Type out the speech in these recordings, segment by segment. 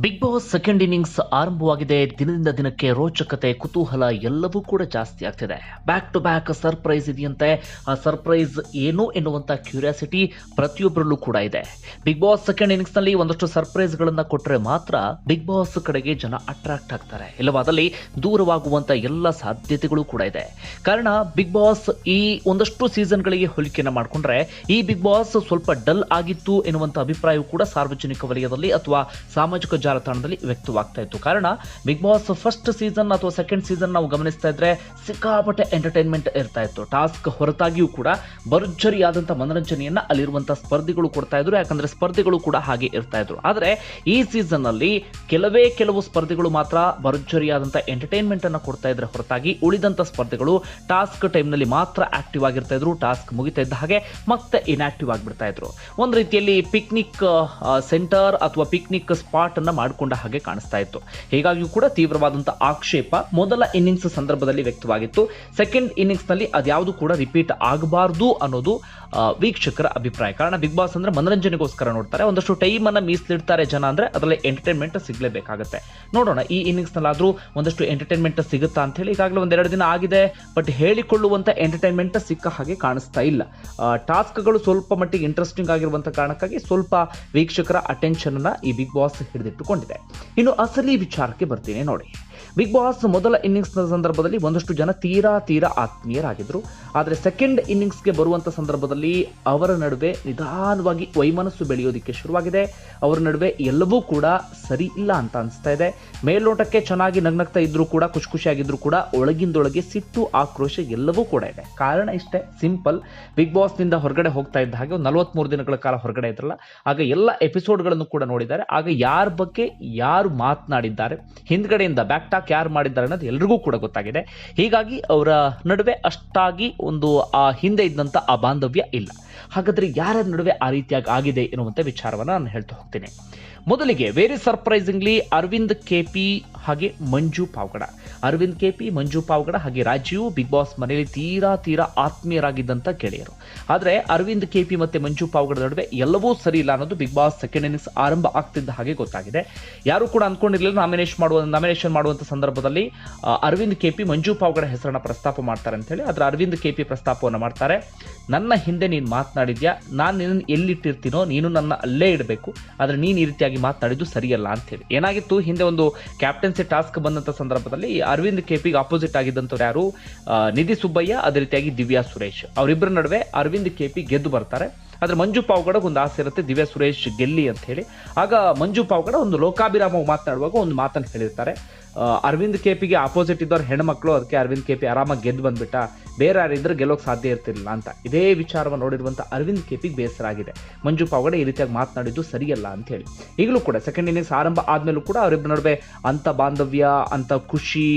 Big boss second innings ಆರಂಭವಾಗಿದೆ. ದಿನದಿಂದ ದಿನಕ್ಕೆ ರೋಚಕತೆ, ಕುತೂಹಲ ಎಲ್ಲವೂ ಕೂಡ ಜಾಸ್ತಿ ಆಗ್ತಿದೆ. ಬ್ಯಾಕ್ ಟು ಬ್ಯಾಕ್ ಸರ್ಪ್ರೈಸ್ ಇದೆಯಂತೆ. ಆ ಸರ್ಪ್ರೈಸ್ ಏನು ಎನ್ನುವಂತ ಕ್ಯೂರಿಯಾಸಿಟಿ ಪ್ರತಿಯೊಬ್ಬರಲ್ಲೂ ಕೂಡ ಇದೆ. ಬಿಗ್ ಬಾಸ್ ಸೆಕೆಂಡ್ ಇನ್ನಿಂಗ್ಸ್ ನಲ್ಲಿ ಒಂದಷ್ಟು ಸರ್ಪ್ರೈಸ್ ಗಳನ್ನ ಕೊಟ್ಟರೆ ಮಾತ್ರ ಬಿಗ್ ಬಾಸ್ ಕಡೆಗೆ ಜನ ಅಟ್ರಾಕ್ಟ್ ಆಗ್ತಾರೆ. ಇಲ್ಲವಾದಲ್ಲಿ ದೂರವಾಗುವಂತ ಎಲ್ಲ ಸಾಧ್ಯತೆಗಳು ಕೂಡ ಇದೆ. ಕಾರಣ ಬಿಗ್ ಬಾಸ್ ಈ ಒಂದಷ್ಟು ಸೀಸನ್ ಗಳಿಗೆ ಹೋಲಿಕೆಯನ್ನು ಮಾಡಿಕೊಂಡ್ರೆ ಈ ಬಿಗ್ ಬಾಸ್ ಸ್ವಲ್ಪ ಡಲ್ ಆಗಿತ್ತು ಎನ್ನುವಂತ ಅಭಿಪ್ರಾಯವು ಕೂಡ ಸಾರ್ವಜನಿಕ ವಲಯದಲ್ಲಿ ಅಥವಾ ಸಾಮಾಜಿಕ ಜಾಲತಾಣದಲ್ಲಿ ವ್ಯಕ್ತವಾಗ್ತಾ ಇತ್ತು. ಕಾರಣ ಬಿಗ್ ಬಾಸ್ ಫಸ್ಟ್ ಸೀಸನ್ ಅಥವಾ ಸೆಕೆಂಡ್ ಸೀಸನ್ ನಾವು ಗಮನಿಸ್ತಾ ಇದ್ರೆ ಸಿಕ್ಕಾಪಟ್ಟೆ ಎಂಟರ್ಟೈನ್ಮೆಂಟ್ ಇರ್ತಾ ಇತ್ತು. ಟಾಸ್ಕ್ ಹೊರತಾಗಿಯೂ ಕೂಡ ಭರ್ಜರಿಯಾದಂತಹ ಮನರಂಜನೆಯನ್ನ ಅಲ್ಲಿರುವಂತಹ ಸ್ಪರ್ಧಿಗಳು ಕೊಡ್ತಾ ಇದ್ರು. ಯಾಕಂದ್ರೆ ಸ್ಪರ್ಧಿಗಳು ಕೂಡ ಹಾಗೆ ಇರ್ತಾ ಇದ್ರು. ಆದ್ರೆ ಈ ಸೀಸನ್ ನಲ್ಲಿ ಕೆಲವು ಸ್ಪರ್ಧಿಗಳು ಮಾತ್ರ ಭರ್ಜರಿಯಾದಂತಹ ಎಂಟರ್ಟೈನ್ಮೆಂಟ್ ಅನ್ನ ಕೊಡ್ತಾ ಇದ್ರೆ ಹೊರತಾಗಿ ಉಳಿದಂತ ಸ್ಪರ್ಧಿಗಳು ಟಾಸ್ಕ್ ಟೈಮ್ ನಲ್ಲಿ ಮಾತ್ರ ಆಕ್ಟಿವ್ ಆಗಿರ್ತಾ ಇದ್ರು. ಟಾಸ್ಕ್ ಮುಗಿತಾ ಇದ್ದ ಹಾಗೆ ಮತ್ತೆ ಇನ್ಆಕ್ಟಿವ್ ಆಗಿಬಿಡ್ತಾ ಇದ್ರು. ಒಂದು ರೀತಿಯಲ್ಲಿ ಪಿಕ್ನಿಕ್ ಸೆಂಟರ್ ಅಥವಾ ಪಿಕ್ನಿಕ್ ಸ್ಪಾಟ್ ಅನ್ನ ಮಾಡಿಕೊಂಡ ಹಾಗೆ ಕಾಣಿಸ್ತಾ ಇತ್ತು. ಹೀಗಾಗಿಯೂ ಕೂಡ ತೀವ್ರವಾದಂತಹ ಆಕ್ಷೇಪ ಮೊದಲ ಇನ್ನಿಂಗ್ಸ್ ಸಂದರ್ಭದಲ್ಲಿ ವ್ಯಕ್ತವಾಗಿತ್ತು. ಸೆಕೆಂಡ್ ಇನ್ನಿಂಗ್ಸ್ ನಲ್ಲಿ ಅದ್ಯಾವುದು ಕೂಡ ರಿಪೀಟ್ ಆಗಬಾರದು ಅನ್ನೋದು ವೀಕ್ಷಕರ ಅಭಿಪ್ರಾಯ. ಕಾರಣ ಬಿಗ್ ಬಾಸ್ ಅಂದ್ರೆ ಮನರಂಜನೆಗೋಸ್ಕರ ನೋಡ್ತಾರೆ. ಒಂದಷ್ಟು ಟೈಮ್ ಅನ್ನ ಮೀಸಲಿಡ್ತಾರೆ ಜನ ಅಂದ್ರೆ ಅದರಲ್ಲಿ ಎಂಟರ್ಟೈನ್ಮೆಂಟ್ ಸಿಗ್ಲೇಬೇಕಾಗುತ್ತೆ. ನೋಡೋಣ ಈ ಇನ್ನಿಂಗ್ಸ್ ನಲ್ಲಾದ್ರೂ ಒಂದಷ್ಟು ಎಂಟರ್ಟೈನ್ಮೆಂಟ್ ಸಿಗುತ್ತಾ ಅಂತ ಹೇಳಿ. ಈಗಾಗಲೇ ಒಂದೆರಡು ದಿನ ಆಗಿದೆ, ಬಟ್ ಹೇಳಿಕೊಳ್ಳುವಂತ ಎಂಟರ್ಟೈನ್ಮೆಂಟ್ ಸಿಕ್ಕ ಹಾಗೆ ಕಾಣಿಸ್ತಾ ಇಲ್ಲ. ಟಾಸ್ಕ್ಗಳು ಸ್ವಲ್ಪ ಮಟ್ಟಿಗೆ ಇಂಟ್ರೆಸ್ಟಿಂಗ್ ಆಗಿರುವಂತ ಕಾರಣಕ್ಕಾಗಿ ಸ್ವಲ್ಪ ವೀಕ್ಷಕರ ಅಟೆನ್ಷನ್ ಅನ್ನ ಈ ಬಿಗ್ ಬಾಸ್ ಹಿಡಿದಿಟ್ಟುಕೊಂಡಿದೆ. ಇನ್ನು ಅಸಲಿ ವಿಚಾರಕ್ಕೆ ಬರ್ತೀನಿ ನೋಡಿ. ಬಿಗ್ ಬಾಸ್ ಮೊದಲ ಇನ್ನಿಂಗ್ಸ್ ಸಂದರ್ಭದಲ್ಲಿ ಒಂದಷ್ಟು ಜನ ತೀರಾ ಆತ್ಮೀಯರಾಗಿದ್ರು. ಆದರೆ ಸೆಕೆಂಡ್ ಇನ್ನಿಂಗ್ಸ್ಗೆ ಬರುವಂತ ಸಂದರ್ಭದಲ್ಲಿ ಅವರ ನಡುವೆ ನಿಧಾನವಾಗಿ ವೈಮನಸ್ಸು ಬೆಳೆಯೋದಿಕ್ಕೆ ಶುರುವಾಗಿದೆ. ಅವರ ನಡುವೆ ಎಲ್ಲವೂ ಕೂಡ ಸರಿ ಇಲ್ಲ ಅಂತ ಅನಿಸ್ತಾ ಇದೆ. ಮೇಲ್ನೋಟಕ್ಕೆ ಚೆನ್ನಾಗಿ ನಗ್ನಗ್ತಾ ಇದ್ರು ಕೂಡ, ಖುಷಿಯಾಗಿದ್ರು ಕೂಡ ಒಳಗಿಂದೊಳಗೆ ಸಿಟ್ಟು, ಆಕ್ರೋಶ ಎಲ್ಲವೂ ಕೂಡ ಇದೆ. ಕಾರಣ ಇಷ್ಟೇ, ಸಿಂಪಲ್. ಬಿಗ್ ಬಾಸ್ ನಿಂದ ಹೊರಗಡೆ ಹೋಗ್ತಾ ಇದ್ದ ಹಾಗೆ 43 ದಿನಗಳ ಕಾಲ ಹೊರಗಡೆ ಇದ್ರಲ್ಲ, ಆಗ ಎಲ್ಲ ಎಪಿಸೋಡ್ಗಳನ್ನು ಕೂಡ ನೋಡಿದ್ದಾರೆ. ಆಗ ಯಾರ ಬಗ್ಗೆ ಯಾರು ಮಾತನಾಡಿದ್ದಾರೆ, ಹಿಂದ್ಗಡೆಯಿಂದ ಬ್ಯಾಕ್ ಟಾಕ್ ಯಾರು ಮಾಡಿದ್ದಾರೆ ಅನ್ನೋದು ಎಲ್ರಿಗೂ ಕೂಡ ಗೊತ್ತಾಗಿದೆ. ಹೀಗಾಗಿ ಅವರ ನಡುವೆ ಅಷ್ಟಾಗಿ ಒಂದು ಹಿಂದೆ ಇದ್ದಂತ ಆ ಬಾಂಧವ್ಯ ಇಲ್ಲ. ಹಾಗಾದ್ರೆ ಯಾರ ನಡುವೆ ಆ ರೀತಿಯಾಗಿ ಆಗಿದೆ ಎನ್ನುವಂತ ವಿಚಾರವನ್ನ ನಾನು ಹೇಳ್ತಾ ಹೋಗ್ತೀನಿ. ಮೊದಲಿಗೆ ವೆರಿ ಸರ್ಪ್ರೈಸಿಂಗ್ಲಿ ಅರವಿಂದ್ ಕೆಪಿ ಹಾಗೆ ಮಂಜು ಪಾವಗಡ. ಅರವಿಂದ್ ಕೆಪಿ, ಮಂಜು ಪಾವಗಡ ಹಾಗೆ ರಾಜೀವ್ ಬಿಗ್ ಬಾಸ್ ಮನೆಯಲ್ಲಿ ತೀರಾ ಆತ್ಮೀಯರಾಗಿದ್ದಂತ ಗೆಳೆಯರು. ಆದ್ರೆ ಅರವಿಂದ್ ಕೆಪಿ ಮತ್ತೆ ಮಂಜು ಪಾವಗಡ ನಡುವೆ ಎಲ್ಲವೂ ಸರಿ ಇಲ್ಲ ಅನ್ನೋದು ಬಿಗ್ ಬಾಸ್ ಸೆಕೆಂಡ್ ಇನ್ನಿಂಗ್ಸ್ ಆರಂಭ ಆಗ್ತಿದ್ದ ಹಾಗೆ ಗೊತ್ತಾಗಿದೆ. ಯಾರು ಕೂಡ ಅನ್ಕೊಂಡಿರ್ಲಿಲ್ಲ ನಾಮಿನೇಷನ್ ಮಾಡುವಂತ ಸಂದರ್ಭದಲ್ಲಿ ಅರವಿಂದ್ ಕೆಪಿ ಮಂಜು ಪಾವಗಡ ಹೆಸರನ್ನ ಪ್ರಸ್ತಾಪ ಮಾಡ್ತಾರೆ ಅಂತ ಹೇಳಿ. ಆದ್ರೆ ಅರವಿಂದ್ ಕೆಪಿ ಪ್ರಸ್ತಾಪವನ್ನು ಮಾಡ್ತಾರೆ. ನನ್ನ ಹಿಂದೆ ನೀನು ಮಾತನಾಡಿದ್ಯಾ, ನಾನು ನಿನ್ನ ಎಲ್ಲಿಟ್ಟಿರ್ತೀನೋ ನೀನು ನನ್ನ ಅಲ್ಲೇ ಇಡಬೇಕು, ಆದ್ರೆ ನೀನು ಈ ರೀತಿಯಾಗಿ ಮಾತನಾಡಿದ್ದು ಸರಿಯಲ್ಲ ಅಂತ ಹೇಳಿ. ಏನಾಗಿತ್ತು, ಹಿಂದೆ ಒಂದು ಕ್ಯಾಪ್ಟನ್ಸಿ ಟಾಸ್ಕ್ ಬಂದಂತ ಸಂದರ್ಭದಲ್ಲಿ ಅರವಿಂದ್ ಕೆಪಿಗೆ ಆಪೋಸಿಟ್ ಆಗಿದ್ದಂಥವ್ರು ಯಾರು, ನಿಧಿ ಸುಬ್ಬಯ್ಯ, ಅದೇ ರೀತಿಯಾಗಿ ದಿವ್ಯಾ ಸುರೇಶ್. ಅವರಿಬ್ಬರ ನಡುವೆ ಅರವಿಂದ್ ಕೆಪಿ ಗೆದ್ದು ಬರ್ತಾರೆ. ಆದ್ರೆ ಮಂಜು ಪಾವಗಡ ಒಂದು ಆಸೆ ಇರುತ್ತೆ ದಿವ್ಯಾ ಸುರೇಶ್ ಗೆಲ್ಲಿ ಅಂತ ಹೇಳಿ. ಆಗ ಮಂಜು ಪಾವಗಡ ಒಂದು ಲೋಕಾಭಿರಾಮ ಮಾತನಾಡುವಾಗ ಒಂದು ಮಾತನ್ನು ಹೇಳಿರ್ತಾರೆ, ಅರವಿಂದ್ ಕೆಪಿಗೆ ಆಪೋಸಿಟ್ ಇದ್ದವ್ರು ಹೆಣ್ಮಕ್ಳು, ಅದಕ್ಕೆ ಅರವಿಂದ್ ಕೆಪಿ ಆರಾಮಾಗಿ ಗೆದ್ದು ಬಂದ್ಬಿಟ್ಟ, ಬೇರೆ ಯಾರಿದ್ರೆ ಗೆಲ್ಲೋಕೆ ಸಾಧ್ಯ ಇರ್ತಿರ್ಲಿಲ್ಲ ಅಂತ. ಇದೇ ವಿಚಾರವನ್ನು ನೋಡಿರುವಂತ ಅರವಿಂದ್ ಕೆಪಿಗೆ ಬೇಸರ ಆಗಿದೆ. ಮಂಜು ಪಾವಗಡ ಈ ರೀತಿಯಾಗಿ ಮಾತನಾಡಿದ್ದು ಸರಿಯಲ್ಲ ಅಂತ ಹೇಳಿ. ಈಗಲೂ ಕೂಡ ಸೆಕೆಂಡ್ ಇನ್ನಿಂಗ್ಸ್ ಆರಂಭ ಆದ್ಮೇಲೂ ಕೂಡ ಅವರಿಬ್ಬರ ನಡುವೆ ಅಂತ ಬಾಂಧವ್ಯ, ಅಂತ ಖುಷಿ,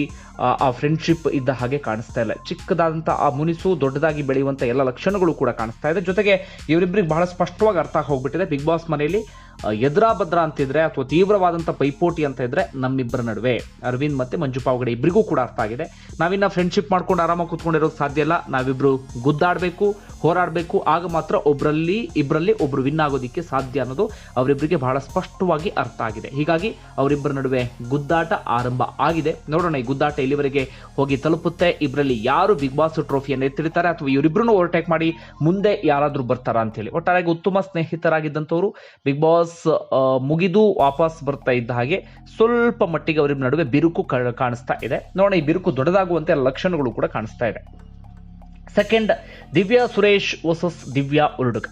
ಆ ಫ್ರೆಂಡ್ಶಿಪ್ ಇದ್ದ ಹಾಗೆ ಕಾಣಿಸ್ತಾ ಇಲ್ಲ. ಚಿಕ್ಕದಾದಂತ ಆ ಮುನಿಸು ದೊಡ್ಡದಾಗಿ ಬೆಳೆಯುವಂತ ಎಲ್ಲ ಲಕ್ಷಣಗಳು ಕೂಡ ಕಾಣಿಸ್ತಾ ಇದೆ. ಜೊತೆಗೆ ಇವರಿಬ್ಬರಿಗೆ ಬಹಳ ಸ್ಪಷ್ಟವಾಗಿ ಅರ್ಥ ಹೋಗ್ಬಿಟ್ಟಿದೆ, ಬಿಗ್ ಬಾಸ್ ಮನೆಯಲ್ಲಿ ಎದ್ರಾ ಭದ್ರ ಅಂತಿದ್ರೆ ಅಥವಾ ತೀವ್ರವಾದಂತ ಪೈಪೋಟಿ ಅಂತ ಇದ್ರೆ ನಮ್ಮಿಬ್ಬರ ನಡುವೆ, ಅರವಿಂದ್ ಮತ್ತೆ ಮಂಜು ಪಾವಗಡ ಇಬ್ಬರಿಗೂ ಕೂಡ ಅರ್ಥ ಆಗಿದೆ. ನಾವಿನ್ನ ಫ್ರೆಂಡ್ಶಿಪ್ ಮಾಡ್ಕೊಂಡು ಆರಾಮಾಗಿ ಕೂತ್ಕೊಂಡಿರೋದು ಸಾಧ್ಯ ಇಲ್ಲ. ನಾವಿಬ್ರು ಗುದ್ದಾಡಬೇಕು, ಹೋರಾಡಬೇಕು. ಆಗ ಮಾತ್ರ ಇಬ್ಬರಲ್ಲಿ ಒಬ್ರು ವಿನ್ ಆಗೋದಿಕ್ಕೆ ಸಾಧ್ಯ ಅನ್ನೋದು ಅವರಿಬ್ಬರಿಗೆ ಬಹಳ ಸ್ಪಷ್ಟವಾಗಿ ಅರ್ಥ ಆಗಿದೆ. ಹೀಗಾಗಿ ಅವರಿಬ್ಬರ ನಡುವೆ ಗುದ್ದಾಟ ಆರಂಭ ಆಗಿದೆ. ನೋಡೋಣ ಈ ಗುದ್ದಾಟ ಎಲ್ಲಿವರೆಗೆ ಹೋಗಿ ತಲುಪುತ್ತೆ, ಇಬ್ಬರಲ್ಲಿ ಯಾರು ಬಿಗ್ ಬಾಸ್ ಟ್ರೋಫಿಯನ್ನು ಎತ್ತಿಡ್ತಾರೆ ಅಥವಾ ಇವರಿಬ್ಬರನ್ನು ಓವರ್ಟೇಕ್ ಮಾಡಿ ಮುಂದೆ ಯಾರಾದ್ರೂ ಬರ್ತಾರ ಅಂತ ಹೇಳಿ. ಒಟ್ಟಾರೆಯಾಗಿ ಉತ್ತಮ ಸ್ನೇಹಿತರಾಗಿದ್ದಂಥವ್ರು ಬಿಗ್ ಬಾಸ್ ಮುಗಿದು ವಾಪಸ್ ಬರ್ತಾ ಇದ್ದ ಹಾಗೆ ಸ್ವಲ್ಪ ಮಟ್ಟಿಗೆ ಅವರಿಬ್ಬರ ನಡುವೆ ಬಿರುಕು ಕಾಣಿಸ್ತಾ ಇದೆ. ನೋಡೋಣ ಈ ಬಿರುಕು ದೊಡ್ಡದಾಗುವಂತೆ ಲಕ್ಷಣಗಳು ಕೂಡ ಕಾಣಿಸ್ತಾ ಇದೆ. Second, Divya Suresh versus Divya Uruduga.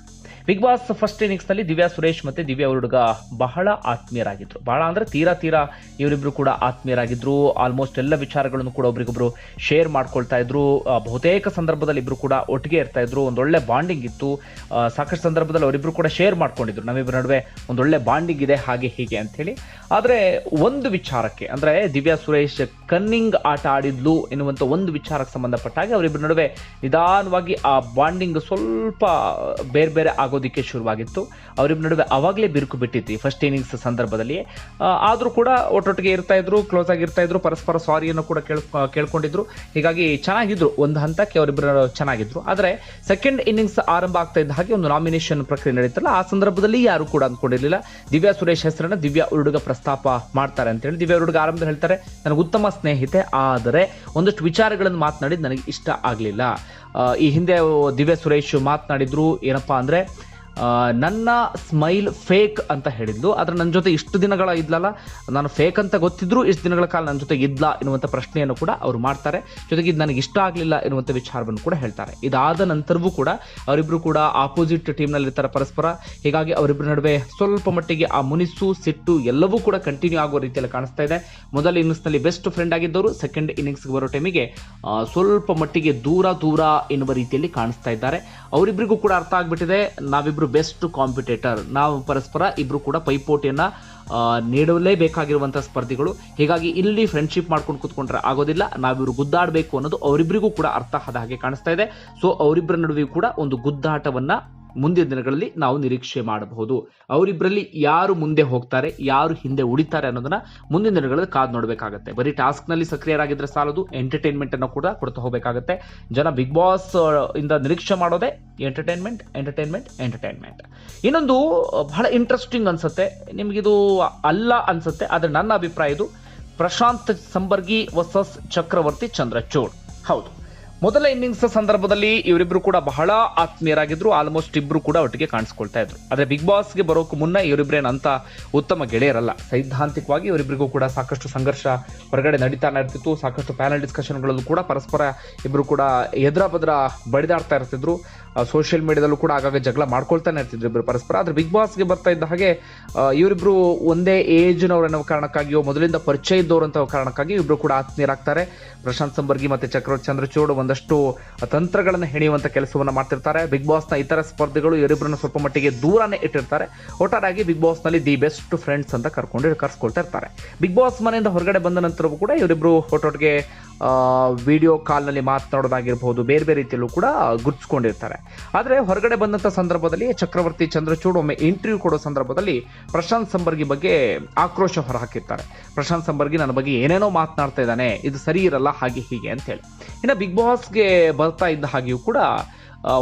Bigg Boss first innings ನಲ್ಲಿ ದಿವ್ಯಾ ಸುರೇಶ್ ಮತ್ತೆ ದಿವ್ಯಾ ಉರುಡುಗ ಬಹಳ ಆತ್ಮೀಯರಾಗಿದ್ರು. ಬಹಳ ಅಂದ್ರೆ ತೀರಾ ಇವರಿಬ್ರು ಕೂಡ ಆತ್ಮೀಯರಾಗಿದ್ರು. ಆಲ್ಮೋಸ್ಟ್ ಎಲ್ಲ ವಿಚಾರಗಳನ್ನು ಕೂಡ ಒಬ್ರಿಗೊಬ್ರು ಶೇರ್ ಮಾಡ್ಕೊಳ್ತಾ ಇದ್ರು. ಬಹುತೇಕ ಸಂದರ್ಭದಲ್ಲಿ ಇಬ್ರು ಕೂಡ ಒಟ್ಟಿಗೆ ಇರ್ತಾ ಇದ್ರು. ಒಂದೊಳ್ಳೆ ಬಾಂಡಿಂಗ್ ಇತ್ತು. ಸಾಕಷ್ಟು ಸಂದರ್ಭದಲ್ಲಿ ಅವರಿಬ್ರು ಕೂಡ ಶೇರ್ ಮಾಡ್ಕೊಂಡಿದ್ರು, ನಮ್ಮಿಬ್ಬರ ನಡುವೆ ಒಂದೊಳ್ಳೆ ಬಾಂಡಿಂಗ್ ಇದೆ ಹಾಗೆ ಹೀಗೆ ಅಂತ ಹೇಳಿ. ಆದ್ರೆ ಒಂದು ವಿಚಾರಕ್ಕೆ, ಅಂದ್ರೆ ದಿವ್ಯಾ ಸುರೇಶ್ ಕನ್ನಿಂಗ್ ಆಟ ಆಡಿದ್ಲು ಎನ್ನುವಂತ ಒಂದು ವಿಚಾರಕ್ಕೆ ಸಂಬಂಧಪಟ್ಟ ಹಾಗೆ ಅವರಿಬ್ಬರ ನಡುವೆ ನಿಧಾನವಾಗಿ ಆ ಬಾಂಡಿಂಗ್ ಸ್ವಲ್ಪ ಬೇರೆ ಆಗೋದು ಆಗೋದಕ್ಕೆ ಶುರುವಾಗಿತ್ತು. ಅವರಿಬ್ಬರ ನಡುವೆ ಅವಾಗಲೇ ಬಿರುಕು ಬಿಟ್ಟಿತ್ತು ಫಸ್ಟ್ ಇನ್ನಿಂಗ್ಸ್ ಸಂದರ್ಭದಲ್ಲಿ. ಆದರೂ ಕೂಡ ಒಟ್ಟೊಟ್ಟಿಗೆ ಇರ್ತಾ ಇದ್ರು, ಕ್ಲೋಸ್ ಆಗಿರ್ತಾ ಇದ್ರು, ಪರಸ್ಪರ ಸಾರಿಯನ್ನು ಕೂಡ ಕೇಳ್ಕೊಂಡಿದ್ರು. ಹೀಗಾಗಿ ಚೆನ್ನಾಗಿದ್ರು, ಒಂದು ಹಂತಕ್ಕೆ ಅವರಿಬ್ಬರು ಚೆನ್ನಾಗಿದ್ರು. ಆದರೆ ಸೆಕೆಂಡ್ ಇನ್ನಿಂಗ್ಸ್ ಆರಂಭ ಆಗ್ತಾ ಇದ್ದ ಹಾಗೆ ಒಂದು ನಾಮಿನೇಷನ್ ಪ್ರಕ್ರಿಯೆ ನಡೀತಲ್ಲ, ಆ ಸಂದರ್ಭದಲ್ಲಿ ಯಾರು ಕೂಡ ಅಂದ್ಕೊಂಡಿರಲಿಲ್ಲ ದಿವ್ಯಾ ಸುರೇಶ್ ಹೆಸರನ್ನ ದಿವ್ಯಾ ಉರುಡುಗ ಪ್ರಸ್ತಾಪ ಮಾಡ್ತಾರೆ ಅಂತ ಹೇಳಿ. ದಿವ್ಯಾ ಉರುಡುಗ ಆರಂಭದಲ್ಲಿ ಹೇಳ್ತಾರೆ, ನನಗೆ ಉತ್ತಮ ಸ್ನೇಹಿತೆ, ಆದರೆ ಒಂದಷ್ಟು ವಿಚಾರಗಳನ್ನು ಮಾತನಾಡಿದ್ದು ನನಗೆ ಇಷ್ಟ ಆಗಲಿಲ್ಲ. ಈ ಹಿಂದೆ ದಿವ್ಯಾ ಸುರೇಶ್ ಮಾತನಾಡಿದ್ರು, ಏನಪ್ಪಾ ಅಂದ್ರೆ ನನ್ನ ಸ್ಮೈಲ್ ಫೇಕ್ ಅಂತ ಹೇಳಿದ್ಲು. ಆದ್ರೆ ನನ್ನ ಜೊತೆ ಇಷ್ಟು ದಿನಗಳ ಇದ್ಲಲ್ಲ, ನಾನು ಫೇಕ್ ಅಂತ ಗೊತ್ತಿದ್ರು ಇಷ್ಟು ದಿನಗಳ ಕಾಲ ನನ್ನ ಜೊತೆ ಇದ್ಲ ಎನ್ನುವಂಥ ಪ್ರಶ್ನೆಯನ್ನು ಕೂಡ ಅವರು ಮಾಡ್ತಾರೆ. ಜೊತೆಗೆ ಇದು ನನಗೆ ಇಷ್ಟ ಆಗಲಿಲ್ಲ ಎನ್ನುವಂಥ ವಿಚಾರವನ್ನು ಕೂಡ ಹೇಳ್ತಾರೆ. ಇದಾದ ನಂತರವೂ ಕೂಡ ಅವರಿಬ್ರು ಕೂಡ ಆಪೋಸಿಟ್ ಟೀಮ್ನಲ್ಲಿ ಇರ್ತಾರೆ ಪರಸ್ಪರ. ಹೀಗಾಗಿ ಅವರಿಬ್ಬರ ನಡುವೆ ಸ್ವಲ್ಪ ಮಟ್ಟಿಗೆ ಆ ಮುನಿಸು, ಸಿಟ್ಟು ಎಲ್ಲವೂ ಕೂಡ ಕಂಟಿನ್ಯೂ ಆಗುವ ರೀತಿಯಲ್ಲಿ ಕಾಣಿಸ್ತಾ ಇದೆ. ಮೊದಲ ಇನ್ನಿಂಗ್ಸ್ನಲ್ಲಿ ಬೆಸ್ಟ್ ಫ್ರೆಂಡ್ ಆಗಿದ್ದವರು ಸೆಕೆಂಡ್ ಇನ್ನಿಂಗ್ಸ್ಗೆ ಬರೋ ಟೈಮಿಗೆ ಸ್ವಲ್ಪ ಮಟ್ಟಿಗೆ ದೂರ ಎನ್ನುವ ರೀತಿಯಲ್ಲಿ ಕಾಣಿಸ್ತಾ ಇದ್ದಾರೆ. ಅವರಿಬ್ಬರಿಗೂ ಕೂಡ ಅರ್ಥ ಆಗ್ಬಿಟ್ಟಿದೆ, ನಾವಿಬ್ರು ಬೆಸ್ಟ್ ಕಾಂಪಿಟೇಟರ್, ನಾವು ಪರಸ್ಪರ ಇಬ್ರು ಕೂಡ ಪೈಪೋಟಿಯನ್ನ ನೀಡಲೇಬೇಕಾಗಿರುವಂತಹ ಸ್ಪರ್ಧಿಗಳು. ಹೀಗಾಗಿ ಇಲ್ಲಿ ಫ್ರೆಂಡ್ಶಿಪ್ ಮಾಡ್ಕೊಂಡು ಕೂತ್ಕೊಂಡ್ರೆ ಆಗೋದಿಲ್ಲ, ನಾವಿಬ್ರು ಗುದ್ದಾಡಬೇಕು ಅನ್ನೋದು ಅವರಿಬ್ಬರಿಗೂ ಕೂಡ ಅರ್ಥ ಆದ ಹಾಗೆ ಕಾಣಿಸ್ತಾ ಇದೆ. ಸೊ ಅವರಿಬ್ಬರ ನಡುವೆ ಕೂಡ ಒಂದು ಗುದ್ದಾಟವನ್ನ ಮುಂದಿನ ದಿನಗಳಲ್ಲಿ ನಾವು ನಿರೀಕ್ಷೆ ಮಾಡಬಹುದು. ಅವರಿಬ್ಬರಲ್ಲಿ ಯಾರು ಮುಂದೆ ಹೋಗ್ತಾರೆ, ಯಾರು ಹಿಂದೆ ಉಳಿತಾರೆ ಅನ್ನೋದನ್ನ ಮುಂದಿನ ದಿನಗಳಲ್ಲಿ ಕಾದು ನೋಡಬೇಕಾಗುತ್ತೆ. ಬರೀ ಟಾಸ್ಕ್ ನಲ್ಲಿ ಸಕ್ರಿಯರಾಗಿದ್ರೆ ಸಾಲದು, ಎಂಟರ್ಟೈನ್ಮೆಂಟ್ ಅನ್ನು ಕೂಡ ಕೊಡ್ತಾ ಹೋಗಬೇಕಾಗುತ್ತೆ. ಜನ ಬಿಗ್ ಬಾಸ್ ಇಂದ ನಿರೀಕ್ಷೆ ಮಾಡೋದೇ ಎಂಟರ್ಟೈನ್ಮೆಂಟ್. ಇನ್ನೊಂದು ಬಹಳ ಇಂಟ್ರೆಸ್ಟಿಂಗ್ ಅನ್ಸುತ್ತೆ, ನಿಮ್ಗಿದು ಅಲ್ಲ ಅನ್ಸುತ್ತೆ, ಆದ್ರೆ ನನ್ನ ಅಭಿಪ್ರಾಯ ಇದು ಪ್ರಶಾಂತ್ ಸಂಬರ್ಗಿ ವರ್ಸಸ್ ಚಕ್ರವರ್ತಿ ಚಂದ್ರಚೂಡ್. ಹೌದು, ಮೊದಲ ಇನ್ನಿಂಗ್ಸ್ ಸಂದರ್ಭದಲ್ಲಿ ಇವರಿಬ್ರು ಕೂಡ ಬಹಳ ಆತ್ಮೀಯರಾಗಿದ್ರು, ಆಲ್ಮೋಸ್ಟ್ ಇಬ್ರು ಕೂಡ ಒಟ್ಟಿಗೆ ಕಾಣಿಸ್ಕೊಳ್ತಾ ಇದ್ರು. ಆದ್ರೆ ಬಿಗ್ ಬಾಸ್ಗೆ ಬರೋಕು ಮುನ್ನ ಇವರಿಬ್ರೇನಂತ ಉತ್ತಮ ಗೆಳೆಯರಲ್ಲ. ಸೈದ್ಧಾಂತಿಕವಾಗಿ ಇವರಿಬ್ರಿಗೂ ಕೂಡ ಸಾಕಷ್ಟು ಸಂಘರ್ಷ ಹೊರಗಡೆ ನಡೀತಾನೆ ಇರ್ತಿತ್ತು. ಸಾಕಷ್ಟು ಪ್ಯಾನಲ್ ಡಿಸ್ಕಷನ್ಗಳಲ್ಲೂ ಕೂಡ ಪರಸ್ಪರ ಇಬ್ರು ಕೂಡ ಎದ್ರ ಬದ್ರ ಬಡಿದಾಡ್ತಾ ಇರ್ತಿದ್ರು. ಸೋಷಿಯಲ್ ಮೀಡಿಯಾದಲ್ಲೂ ಕೂಡ ಆಗಾಗ ಜಗಳ ಮಾಡ್ಕೊಳ್ತಾನೆ ಇರ್ತಿದ್ರು ಇಬ್ರು ಪರಸ್ಪರ. ಆದ್ರೆ ಬಿಗ್ ಬಾಸ್ಗೆ ಬರ್ತಾ ಇದ್ದ ಹಾಗೆ ಇವರಿಬ್ರು ಒಂದೇ ಏಜ್ನವ್ರು ಅನ್ನೋ ಕಾರಣಕ್ಕಾಗಿಯೋ ಮೊದಲಿಂದ ಪರಿಚಯ ಇದ್ದವರು ಅಂತ ಕಾರಣಕ್ಕಾಗಿ ಇಬ್ರು ಕೂಡ ಆತ್ಮೀಯರಾಗ್ತಾರೆ. ಪ್ರಶಾಂತ್ ಸಂಬರ್ಗಿ ಮತ್ತೆ ಚಕ್ರವರ್ತಿ ಚಂದ್ರಚೂಡ್ ಒಂದಷ್ಟು ತಂತ್ರಗಳನ್ನು ಹೆಣೆಯುವಂತ ಕೆಲಸವನ್ನ ಮಾಡ್ತಿರ್ತಾರೆ. ಬಿಗ್ ಬಾಸ್ನ ಇತರ ಸ್ಪರ್ಧಿಗಳು ಇವರಿಬ್ಬರನ್ನ ಸ್ವಲ್ಪ ಮಟ್ಟಿಗೆ ದೂರನೇ ಇಟ್ಟಿರ್ತಾರೆ. ಒಟ್ಟಾರೆಯಾಗಿ ಬಿಗ್ ಬಾಸ್ ನಲ್ಲಿ ದಿ ಬೆಸ್ಟ್ ಫ್ರೆಂಡ್ಸ್ ಅಂತ ಕರ್ಸ್ಕೊಳ್ತಾ ಇರ್ತಾರೆ. ಬಿಗ್ ಬಾಸ್ ಮನೆಯಿಂದ ಹೊರಗಡೆ ಬಂದ ನಂತರವೂ ಕೂಡ ಇವರಿಬ್ರು ಒಟ್ಟೊಟ್ಟಿಗೆ ವಿಡಿಯೋ ಕಾಲ್ನಲ್ಲಿ ಮಾತನಾಡೋದಾಗಿರ್ಬಹುದು, ಬೇರೆ ಬೇರೆ ರೀತಿಯಲ್ಲೂ ಕೂಡ ಗುರ್ತಿಸ್ಕೊಂಡಿರ್ತಾರೆ. ಆದರೆ ಹೊರಗಡೆ ಬಂದಂಥ ಸಂದರ್ಭದಲ್ಲಿ ಚಕ್ರವರ್ತಿ ಚಂದ್ರಚೂಡ್ ಒಮ್ಮೆ ಇಂಟರ್ವ್ಯೂ ಕೊಡೋ ಸಂದರ್ಭದಲ್ಲಿ ಪ್ರಶಾಂತ್ ಸಂಬರ್ಗಿ ಬಗ್ಗೆ ಆಕ್ರೋಶ ಹೊರಹಾಕಿರ್ತಾರೆ. ಪ್ರಶಾಂತ್ ಸಂಬರ್ಗಿ ನನ್ನ ಬಗ್ಗೆ ಏನೇನೋ ಮಾತನಾಡ್ತಾ ಇದ್ದಾನೆ, ಇದು ಸರಿ ಇರಲ್ಲ, ಹಾಗೆ ಹೀಗೆ ಅಂತ ಹೇಳಿ. ಇನ್ನು ಬಿಗ್ ಬಾಸ್ಗೆ ಬರ್ತಾ ಇದ್ದ ಹಾಗೆಯೂ ಕೂಡ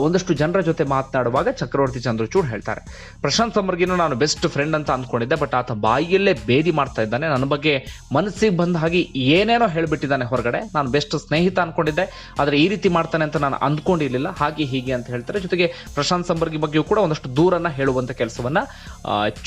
ಒಂದಷ್ಟು ಜನರ ಜೊತೆ ಮಾತನಾಡುವಾಗ ಚಕ್ರವರ್ತಿ ಚಂದ್ರಚೂಡ್ ಹೇಳ್ತಾರೆ, ಪ್ರಶಾಂತ್ ಸಂಬರ್ಗಿನ ನಾನು ಬೆಸ್ಟ್ ಫ್ರೆಂಡ್ ಅಂತ ಅಂದ್ಕೊಂಡಿದ್ದೆ, ಬಟ್ ಆತ ಬಾಯಿಯಲ್ಲೇ ಬೇದಿ ಮಾಡ್ತಾ ಇದ್ದಾನೆ, ನನ್ನ ಬಗ್ಗೆ ಮನಸ್ಸಿಗೆ ಬಂದ ಹಾಗೆ ಏನೇನೋ ಹೇಳ್ಬಿಟ್ಟಿದ್ದಾನೆ ಹೊರಗಡೆ, ನಾನು ಬೆಸ್ಟ್ ಸ್ನೇಹಿತ ಅನ್ಕೊಂಡಿದ್ದೆ, ಆದರೆ ಈ ರೀತಿ ಮಾಡ್ತಾನೆ ಅಂತ ನಾನು ಅಂದ್ಕೊಂಡಿರ್ಲಿಲ್ಲ, ಹಾಗೆ ಹೀಗೆ ಅಂತ ಹೇಳ್ತಾರೆ. ಜೊತೆಗೆ ಪ್ರಶಾಂತ್ ಸಂಬರ್ಗಿ ಬಗ್ಗೆಯೂ ಕೂಡ ಒಂದಷ್ಟು ದೂರನ್ನ ಹೇಳುವಂತ ಕೆಲಸವನ್ನ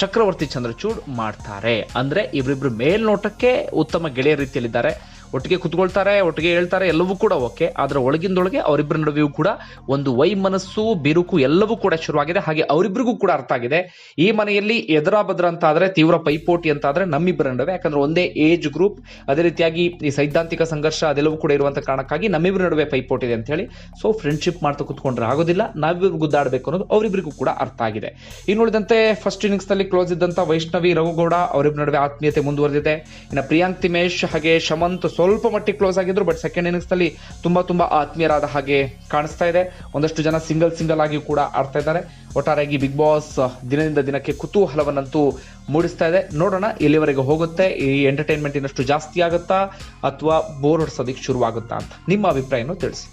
ಚಕ್ರವರ್ತಿ ಚಂದ್ರಚೂಡ್ ಮಾಡ್ತಾರೆ. ಅಂದ್ರೆ ಇವರಿಬ್ರು ಮೇಲ್ನೋಟಕ್ಕೆ ಉತ್ತಮ ಗೆಳೆಯ ರೀತಿಯಲ್ಲಿದ್ದಾರೆ, ಒಟ್ಟಿಗೆ ಕುತ್ಕೊಳ್ತಾರೆ, ಒಟ್ಟಿಗೆ ಹೇಳ್ತಾರೆ, ಎಲ್ಲವೂ ಕೂಡ ಓಕೆ. ಆದ್ರೆ ಒಳಗಿಂದೊಳಗೆ ಅವರಿಬ್ಬರ ನಡುವೆಯೂ ಕೂಡ ಒಂದು ವೈಮನಸ್ಸು, ಬಿರುಕು ಎಲ್ಲವೂ ಕೂಡ ಶುರುವಾಗಿದೆ. ಹಾಗೆ ಅವರಿಬ್ಬರಿಗೂ ಕೂಡ ಅರ್ಥ ಆಗಿದೆ, ಈ ಮನೆಯಲ್ಲಿ ಎದುರಾ ಬದ್ರ ಅಂತ ಆದ್ರೆ, ತೀವ್ರ ಪೈಪೋಟಿ ಅಂತ ಆದ್ರೆ ನಮ್ಮಿಬ್ಬರ ನಡುವೆ, ಯಾಕಂದ್ರೆ ಒಂದೇ ಏಜ್ ಗ್ರೂಪ್, ಅದೇ ರೀತಿಯಾಗಿ ಈ ಸೈದ್ಧಾಂತಿಕ ಸಂಘರ್ಷ ಅದೆಲ್ಲವೂ ಕೂಡ ಇರುವಂತ ಕಾರಣಕ್ಕಾಗಿ ನಮ್ಮಿಬ್ಬರ ನಡುವೆ ಪೈಪೋಟಿ ಇದೆ ಅಂತ ಹೇಳಿ ಸೊ ಫ್ರೆಂಡ್ಶಿಪ್ ಮಾಡ್ತಾ ಕುತ್ಕೊಂಡ್ರೆ ಆಗೋದಿಲ್ಲ, ನಾವಿಬ್ರು ಗುದ್ದಾಡಬೇಕು ಅನ್ನೋದು ಅವರಿಬ್ಬರಿಗೂ ಕೂಡ ಅರ್ಥ ಆಗಿದೆ. ಇನ್ನು ಉಳಿದಂತೆ ಫಸ್ಟ್ ಇನ್ನಿಂಗ್ಸ್ ನಲ್ಲಿ ಕ್ಲೋಸ್ ಇದ್ದಂತ ವೈಷ್ಣವಿ, ರಘುಗೌಡ ಅವರಿಬ್ಬರ ನಡುವೆ ಆತ್ಮೀಯತೆ ಮುಂದುವರೆದಿದೆ. ಇನ್ನು ಪ್ರಿಯಾಂಕ್ ತಿಮೇಶ್ ಹಾಗೆ ಶಮಂತ್ ಸ್ವಲ್ಪ ಮಟ್ಟಿಗೆ ಕ್ಲೋಸ್ ಆಗಿದ್ರು, ಬಟ್ ಸೆಕೆಂಡ್ ಇನ್ನಿಂಗ್ಸ್ ನಲ್ಲಿ ತುಂಬಾ ಆತ್ಮೀಯರಾದ ಹಾಗೆ ಕಾಣಿಸ್ತಾ ಇದೆ. ಒಂದಷ್ಟು ಜನ ಸಿಂಗಲ್ ಆಗಿ ಕೂಡ ಆಡ್ತಾ ಇದ್ದಾರೆ. ಒಟ್ಟಾರೆಯಾಗಿ ಬಿಗ್ ಬಾಸ್ ದಿನದಿಂದ ದಿನಕ್ಕೆ ಕುತೂಹಲವನ್ನಂತೂ ಮೂಡಿಸ್ತಾ ಇದೆ. ನೋಡೋಣ ಎಲ್ಲಿವರೆಗೆ ಹೋಗುತ್ತೆ, ಈ ಎಂಟರ್ಟೈನ್ಮೆಂಟ್ ಇನ್ನಷ್ಟು ಜಾಸ್ತಿ ಆಗುತ್ತಾ ಅಥವಾ ಬೋರ್ ಹೊಡ್ಸೋದಿಕ್ಕೆ ಶುರುವಾಗುತ್ತಾ ಅಂತ ನಿಮ್ಮ ಅಭಿಪ್ರಾಯವನ್ನು ತಿಳಿಸಿ.